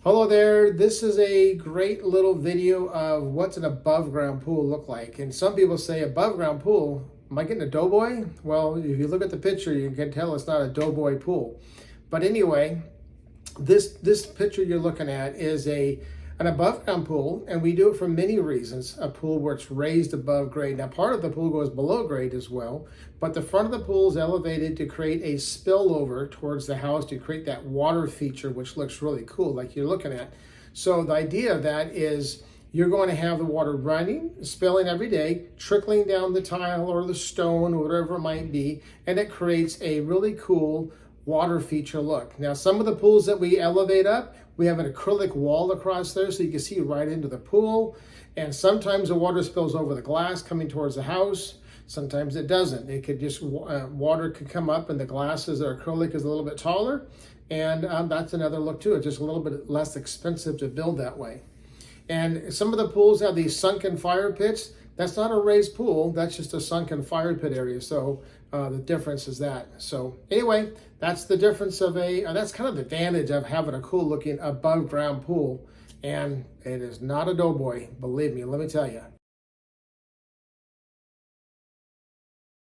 Hello there, this is a great little video of what's an above ground pool look like. And some people say above ground pool, am I getting a doughboy? Well, if you look at the picture, you can tell it's not a doughboy pool. But anyway, this picture you're looking at is an above ground pool, and we do it for many reasons. A pool where it's raised above grade. Now, part of the pool goes below grade as well, but the front of the pool is elevated to create a spillover towards the house to create that water feature, which looks really cool, like you're looking at. So the idea of that is you're going to have the water running, spilling every day, trickling down the tile or the stone or whatever it might be, and it creates a really cool water feature look. Now, some of the pools that we elevate up, we have an acrylic wall across there so you can see right into the pool. And sometimes the water spills over the glass coming towards the house. Sometimes it doesn't. It could just, water could come up and the glasses or acrylic is a little bit taller. And that's another look too. It's just a little bit less expensive to build that way. And some of the pools have these sunken fire pits. That's not a raised pool, that's just a sunken fire pit area. So the difference is that. So anyway, that's the difference of that's kind of the advantage of having a cool looking above ground pool. And it is not a doughboy, believe me, let me tell you.